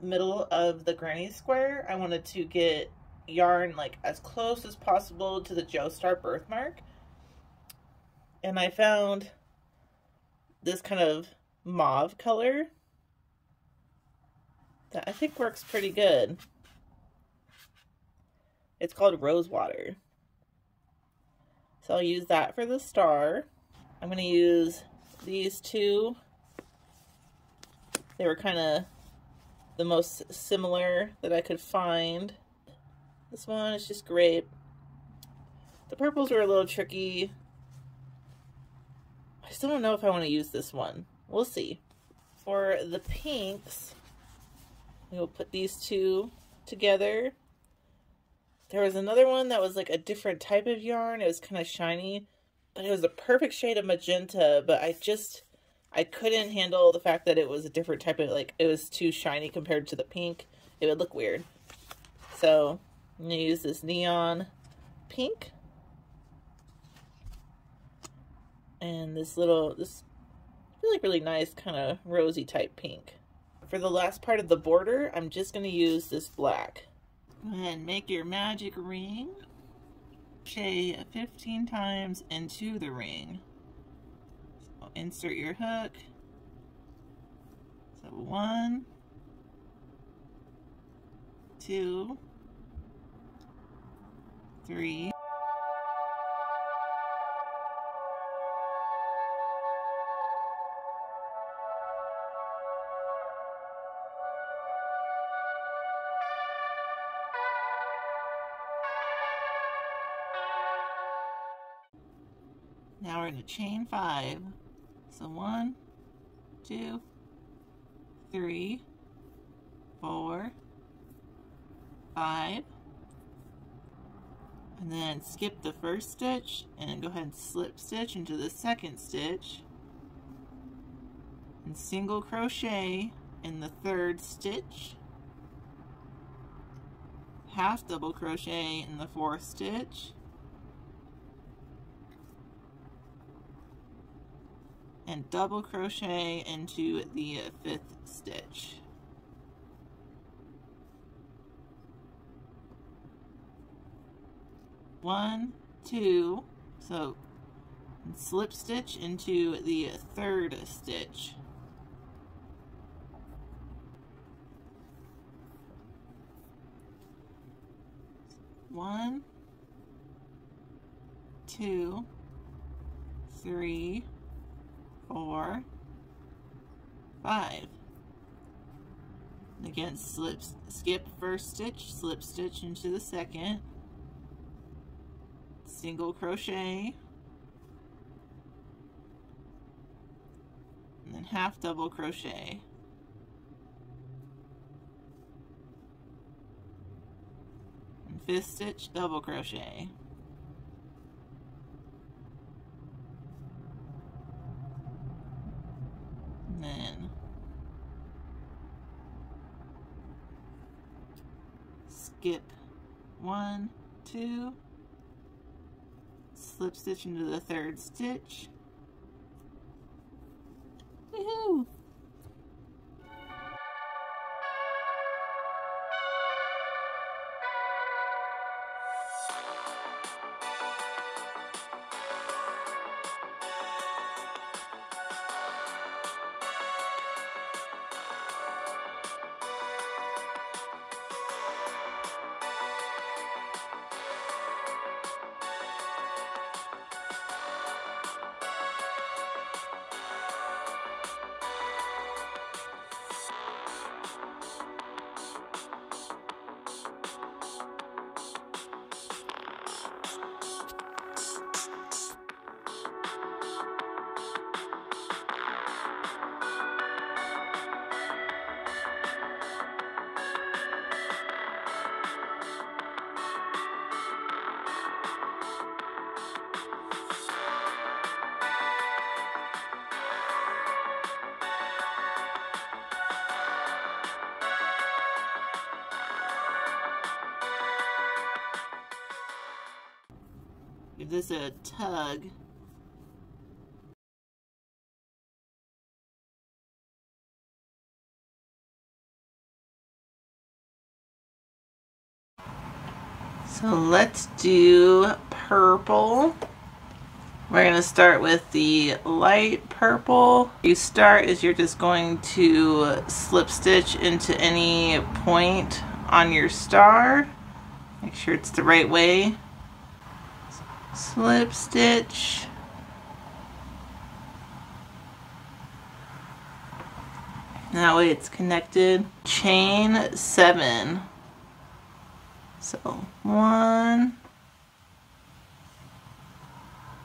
the middle of the granny square, I wanted to get yarn like as close as possible to the Joestar Birthmark. And I found this kind of mauve color that I think works pretty good. It's called Rosewater. So I'll use that for the star. I'm going to use these two. They were kind of the most similar that I could find. This one is just grape. The purples were a little tricky. I still don't know if I want to use this one. We'll see. For the pinks, we will put these two together. There was another one that was like a different type of yarn. It was kind of shiny, but it was a perfect shade of magenta, but I couldn't handle the fact that it was a different type of, like, it was too shiny compared to the pink. It would look weird. So I'm going to use this neon pink. And this really nice kind of rosy type pink. For the last part of the border, I'm just going to use this black. Go ahead and make your magic ring. Crochet 15 times into the ring. So insert your hook. So 1, 2, 3. Now we're going to chain 5. So 1, 2, 3, 4, 5. And then skip the first stitch and go ahead and slip stitch into the second stitch. And single crochet in the third stitch. Half double crochet in the fourth stitch. And double crochet into the fifth stitch. One, two, so slip stitch into the third stitch. One, two, 3, 4, 5. And again, skip first stitch, slip stitch into the second, single crochet, and then half double crochet. And fifth stitch, double crochet. And then skip 1, 2, slip stitch into the third stitch. Woohoo! Give this a tug. So let's do purple. We're going to start with the light purple. You start is you're just going to slip stitch into any point on your star. Make sure it's the right way. Slip stitch. That way it's connected. Chain 7. So 1,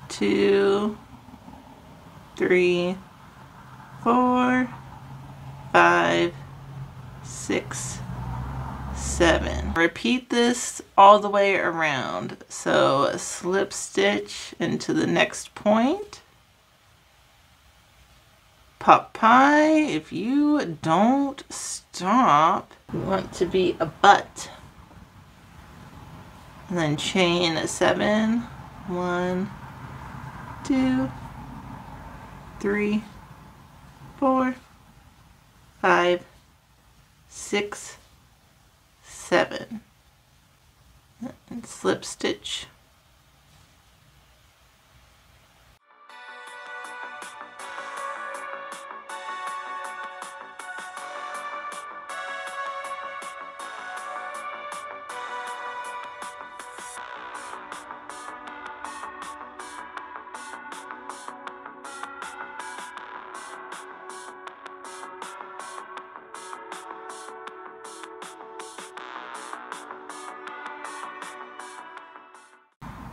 2, 3, 4, 5, 6, 7. Repeat this all the way around. So slip stitch into the next point. Pot pie, if you don't stop, you want to be a butt. And then chain 7. 1, 2, 3, 4, 5, 6, 7. And slip stitch.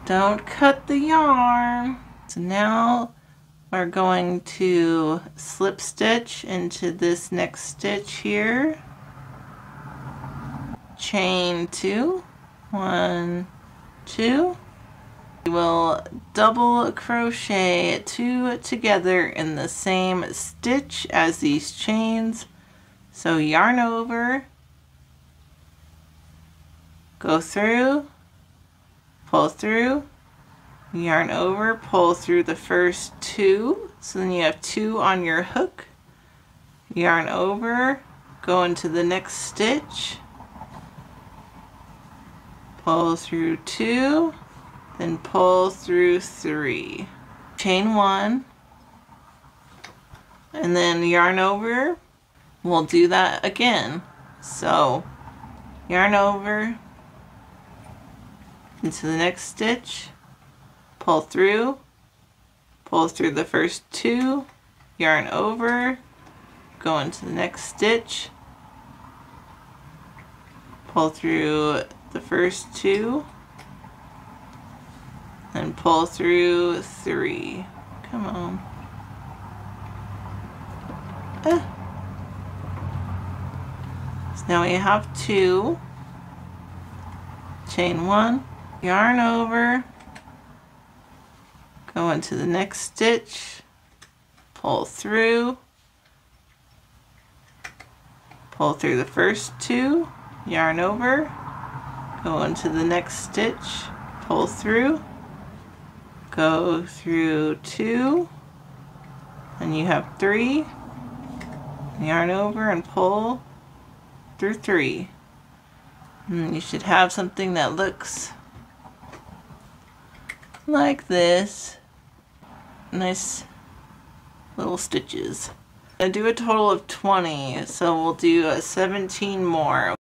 Don't cut the yarn. So now we're going to slip stitch into this next stitch here. Chain 2. 1, 2. We will double crochet 2 together in the same stitch as these chains. So yarn over, go through, pull through, yarn over, pull through the first 2, so then you have 2 on your hook, yarn over, go into the next stitch, pull through 2, then pull through 3, chain 1, and then yarn over. We'll do that again. So yarn over into the next stitch, pull through the first 2, yarn over, go into the next stitch, pull through the first 2, and pull through 3. Come on. So now we have 2, chain 1, yarn over, go into the next stitch, pull through the first 2, yarn over, go into the next stitch, pull through, go through 2, and you have 3, yarn over and pull through 3. And you should have something that looks like this. Nice little stitches. I do a total of 20, so we'll do 17 more.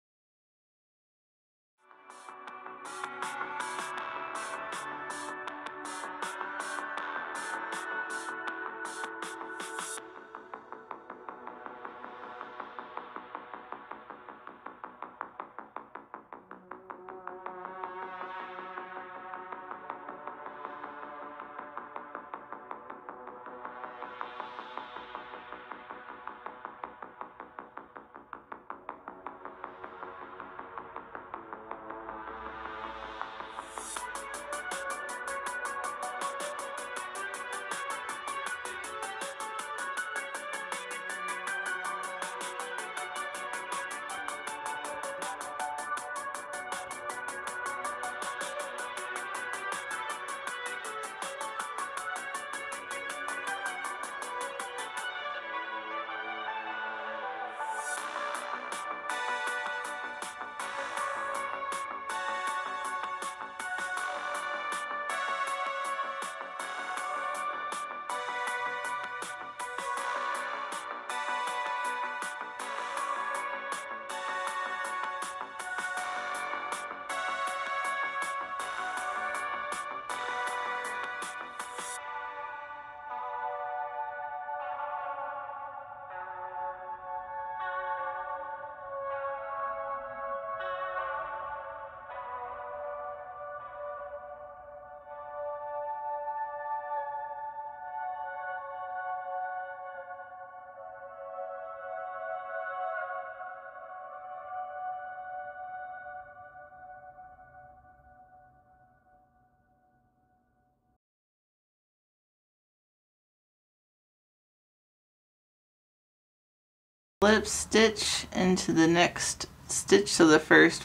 slip stitch into the next stitch, so the first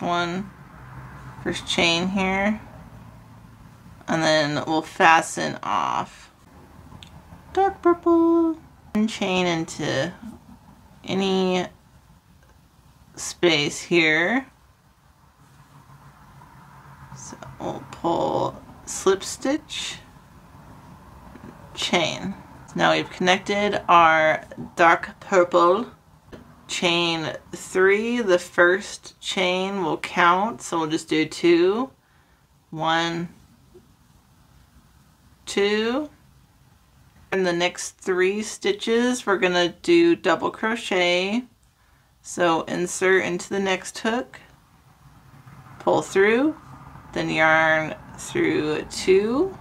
chain here, and then we'll fasten off. Dark purple, and chain into any space here. So we'll pull slip stitch, chain. So now we've connected our dark purple. Chain 3, the first chain will count, so we'll just do 2, 1, 2. In the next 3 stitches we're gonna do double crochet. So insert into the next hook, pull through, then yarn through 2,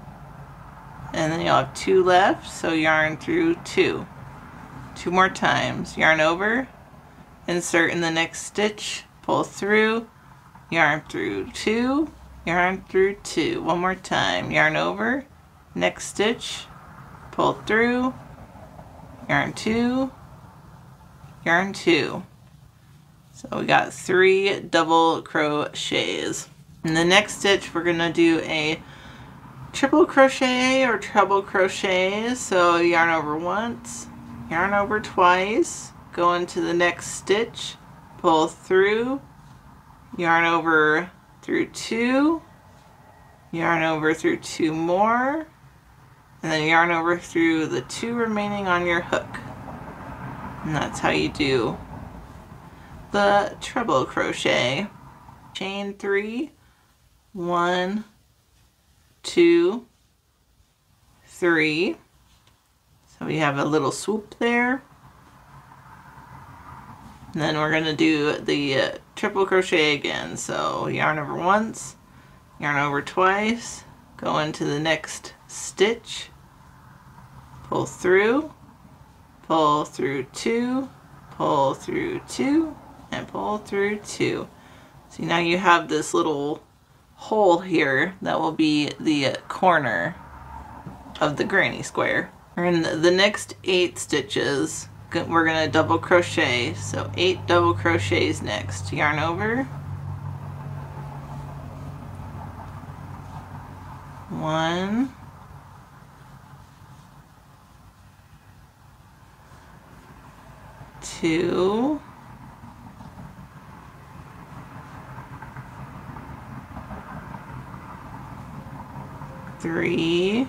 and then you'll have 2 left, so yarn through 2. 2 more times, yarn over, insert in the next stitch, pull through, yarn through 2, yarn through 2. One more time, yarn over, next stitch, pull through, yarn 2, yarn 2. So we got 3 double crochets. In the next stitch we're gonna do a triple crochet or treble crochet. So yarn over once, yarn over twice, go into the next stitch, pull through, yarn over through 2, yarn over through 2 more, and then yarn over through the 2 remaining on your hook. And that's how you do the treble crochet. Chain 3, 1, 2, 3. So we have a little swoop there. And then we're going to do the triple crochet again. So yarn over once, yarn over twice, go into the next stitch, pull through 2, pull through 2, and pull through 2. So now you have this little hole here that will be the corner of the granny square. In the next 8 stitches we're going to double crochet, so 8 double crochets next. Yarn over, 1, 2, 3,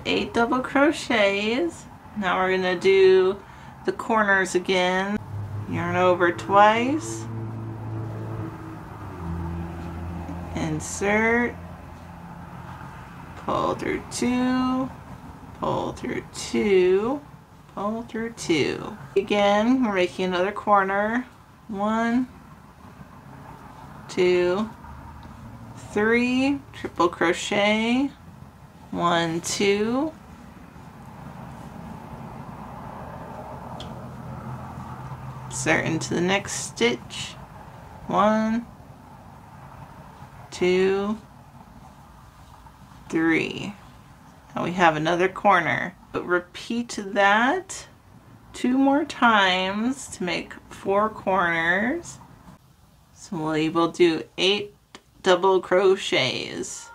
8 double crochets. Now we're going to do the corners again. Yarn over twice, insert, pull through 2, pull through 2, pull through 2. Again, we're making another corner. 1, 2, 3, triple crochet, 1, 2, insert into the next stitch, 1, 2, 3. Now we have another corner, but repeat that 2 more times to make 4 corners. So we will do 8 double crochets.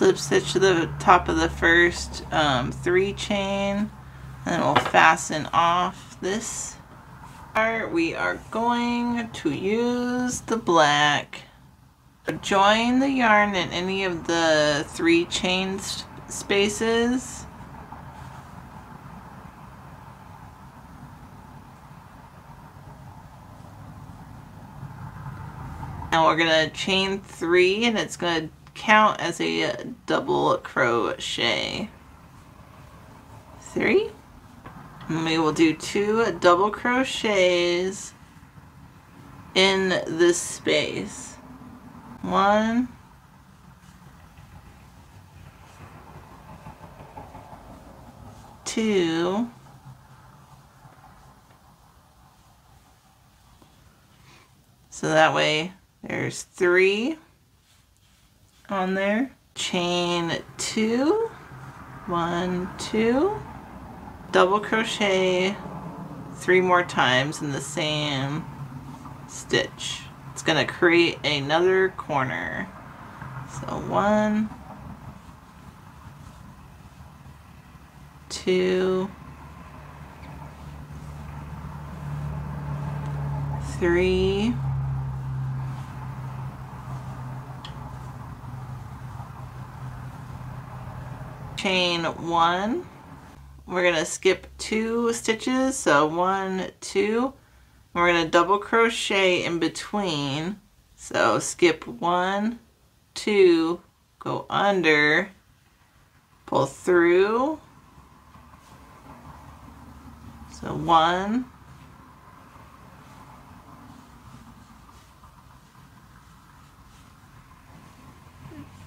slip stitch to the top of the first 3 chain, and then we'll fasten off this part. We are going to use the black. Join the yarn in any of the 3 chain spaces. Now we're going to chain 3, and it's going to count as a double crochet. 3. And we will do 2 double crochets in this space. 1, 2, so that way there's 3 on there. Chain 2, 1, 2, double crochet 3 more times in the same stitch. It's going to create another corner. So 1, 2, 3, chain 1. We're going to skip 2 stitches, so 1, 2. We're going to double crochet in between, so skip 1, 2, go under, pull through, so 1,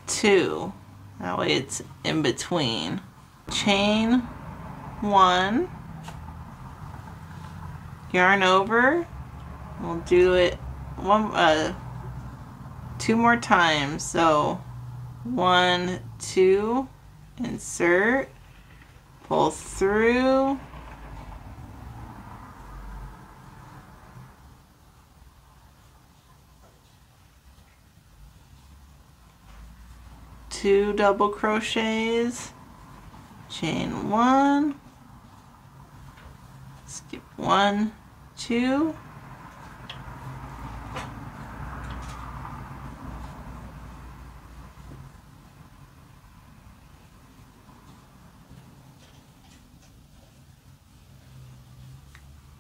2, that way it's in between. Chain 1, yarn over, we'll do it 2 more times, so 1, 2, insert, pull through, two double crochets, chain 1, skip 1, 2,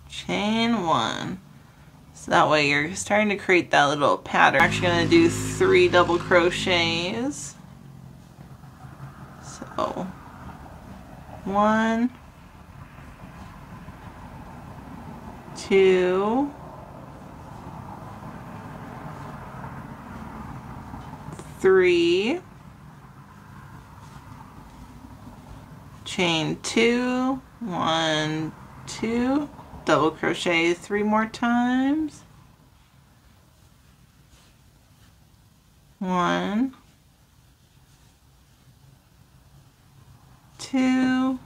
chain 1. So that way you're starting to create that little pattern. We're actually going to do 3 double crochets. So 1, 2, 3, chain 2, 1, 2, double crochet 3 more times, 1, 2,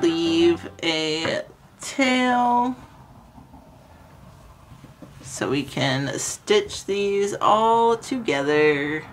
leave a tail so we can stitch these all together.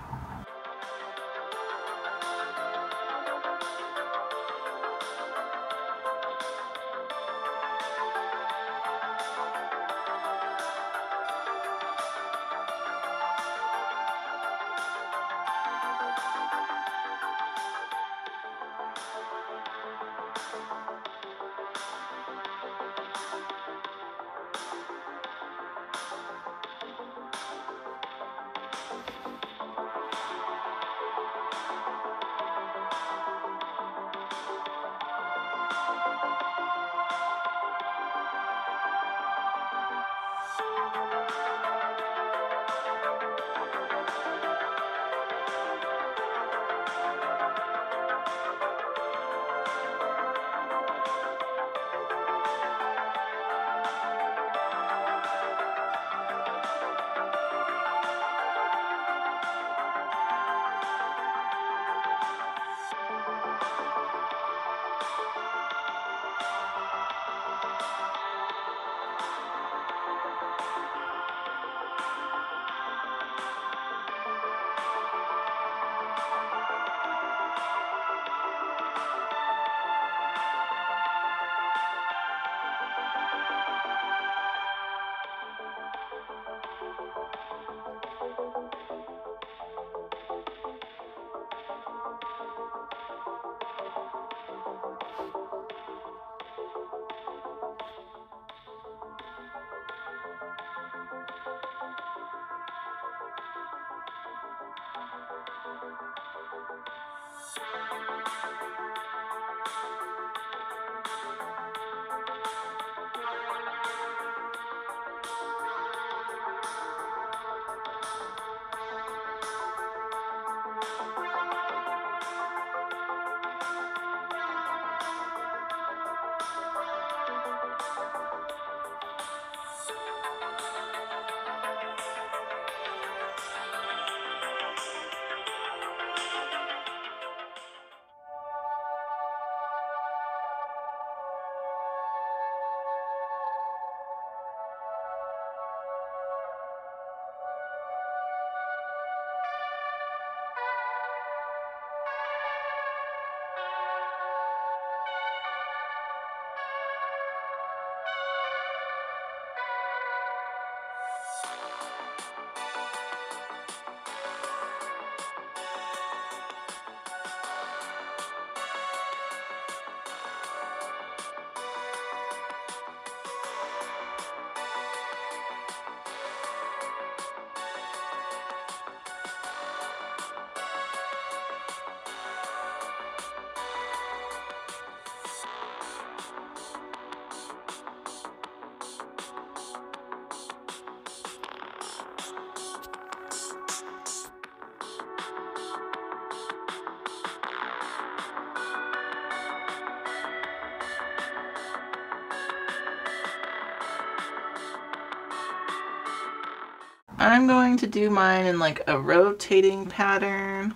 I'm going to do mine in like a rotating pattern.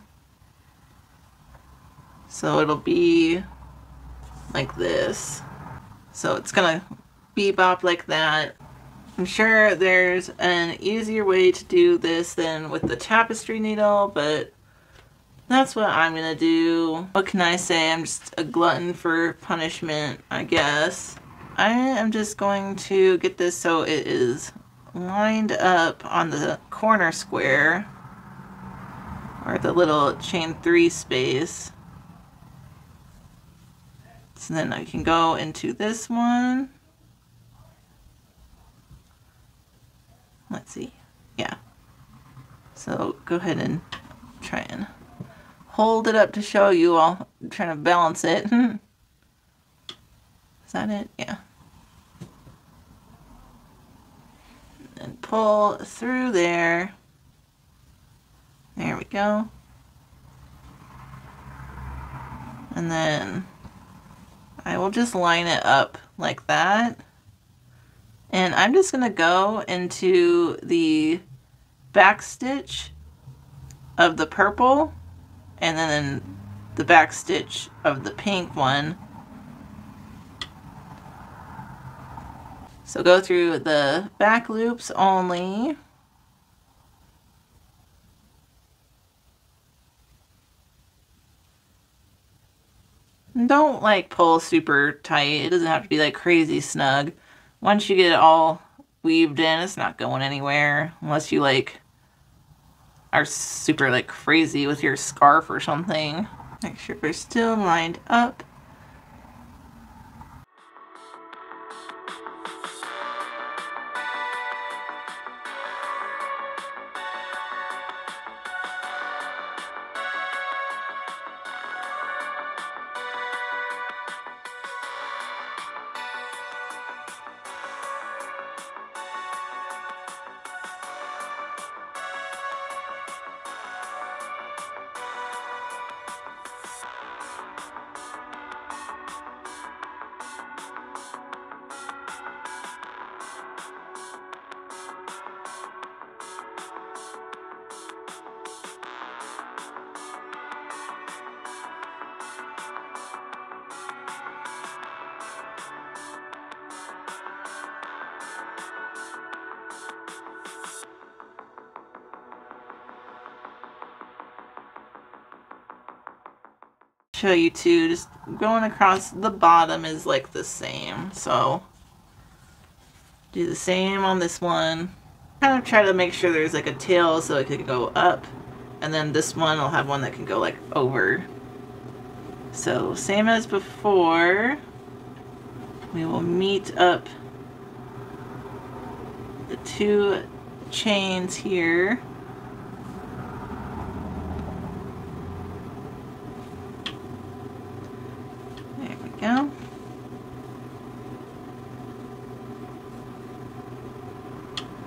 So it'll be like this. So it's gonna bebop like that. I'm sure there's an easier way to do this than with the tapestry needle, but that's what I'm gonna do. What can I say? I'm just a glutton for punishment, I guess. I am just going to get this so it is lined up on the corner square, or the little chain 3 space. So then I can go into this one. Let's see. Yeah. So go ahead and try and hold it up to show you. I'm trying to balance it. Is that it? Yeah. And pull through there. There we go. And then I will just line it up like that. And I'm just going to go into the back stitch of the purple and then the back stitch of the pink one. So go through the back loops only. Don't like pull super tight. It doesn't have to be like crazy snug. Once you get it all weaved in, it's not going anywhere unless you like are super like crazy with your scarf or something. Make sure we're still lined up. Show you too, just going across the bottom is like the same, so do the same on this one. Kind of try to make sure there's like a tail so it could go up, and then this one will have one that can go like over. So same as before, we will meet up the two chains here. There we go.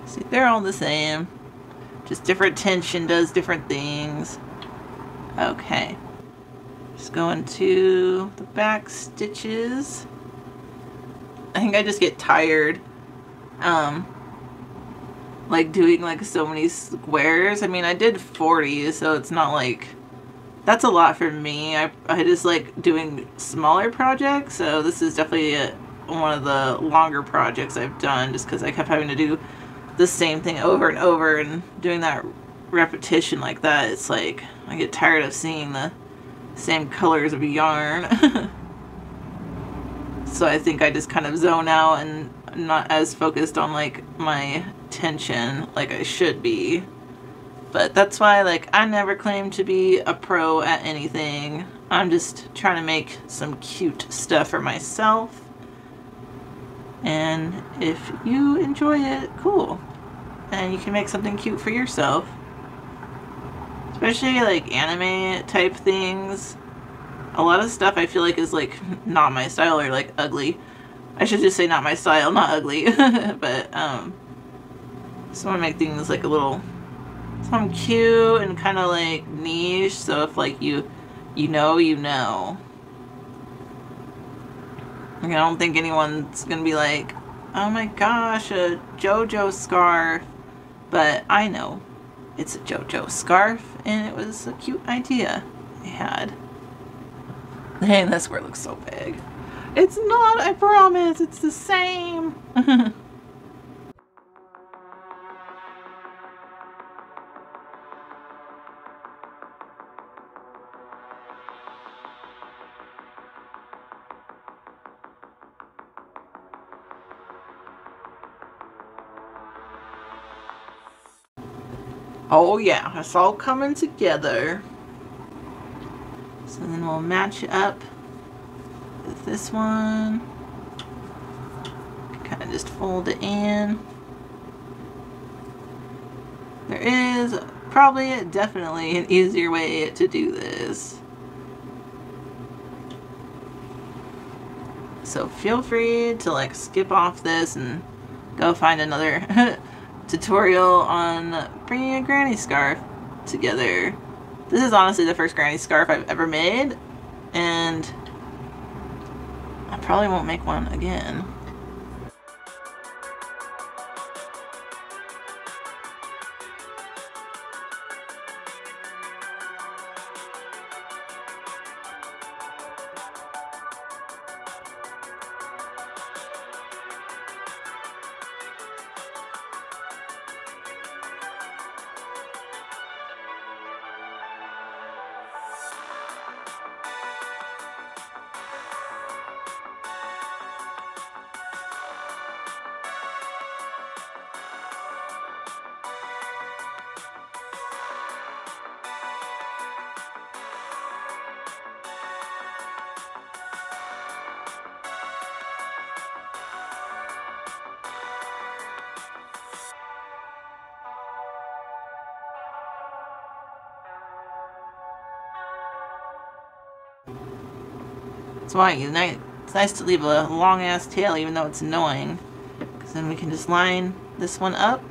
See, they're all the same, just different tension does different things. Okay, just going to the back stitches. I think I just get tired like doing like so many squares. I mean, I did 40, so it's not like that's a lot for me. I just like doing smaller projects, so this is definitely one of the longer projects I've done, just because I kept having to do the same thing over and over, and doing that repetition like that, it's like I get tired of seeing the same colors of yarn. So I think I just kind of zone out and I'm not as focused on like my tension like I should be. But that's why like I never claim to be a pro at anything. I'm just trying to make some cute stuff for myself. And if you enjoy it, cool. And you can make something cute for yourself. Especially like anime type things. A lot of stuff I feel like is like not my style or like ugly. I should just say not my style, not ugly. But just want to make things like a little something cute and kind of like niche. So if like you know. Like, I don't think anyone's gonna be like, oh my gosh, a Jojo scarf. But I know it's a Jojo scarf, and it was a cute idea I had. Dang, that square looks so big. It's not, I promise, it's the same. Oh yeah, it's all coming together. So then we'll match it up with this one. Kind of just fold it in. There is probably definitely an easier way to do this. So feel free to like skip off this and go find another tutorial on bringing a granny scarf together. This is honestly the first granny scarf I've ever made, and I probably won't make one again. That's why it's nice to leave a long ass tail even though it's annoying. Because then we can just line this one up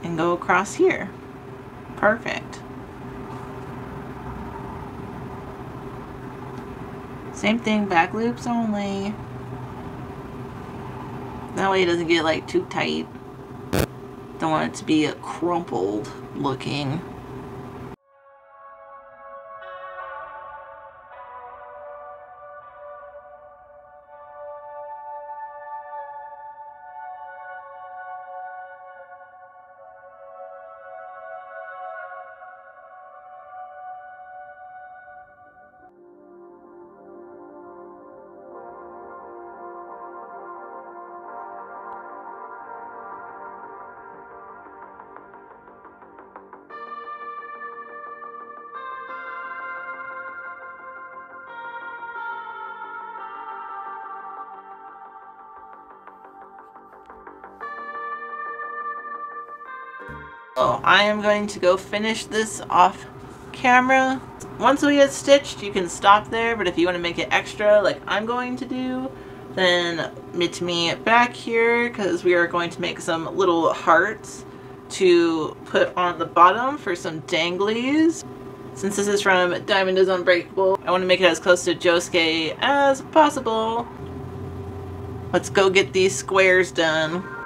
and go across here. Perfect. Same thing, back loops only. That way it doesn't get like too tight. Don't want it to be crumpled looking. So I am going to go finish this off camera. Once we get stitched, you can stop there, but if you want to make it extra like I'm going to do, then meet me back here because we are going to make some little hearts to put on the bottom for some danglies. Since this is from Diamond is Unbreakable, I want to make it as close to Josuke as possible. Let's go get these squares done.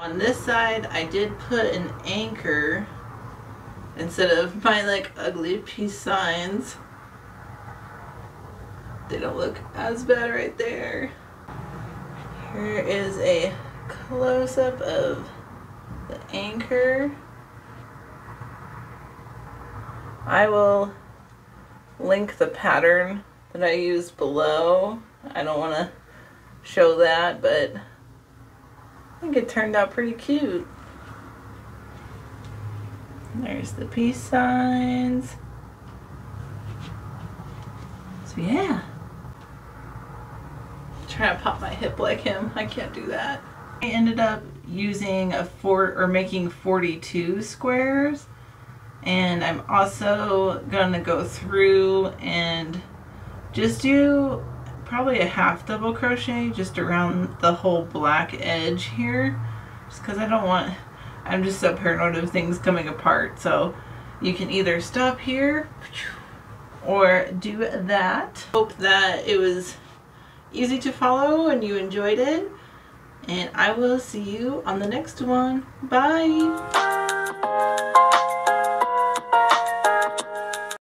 On this side, I did put an anchor instead of my like ugly peace signs. They don't look as bad right there. Here is a close-up of the anchor. I will link the pattern that I used below. I don't want to show that, but I think it turned out pretty cute. There's the peace signs. So yeah. Trying to pop my hip like him. I can't do that. I ended up using making 42 squares, and I'm also gonna go through and just do probably a half double crochet just around the whole black edge here, just because I don't want, I'm just so paranoid of things coming apart. So you can either stop here or do that. Hope that it was easy to follow and you enjoyed it, and I will see you on the next one. Bye!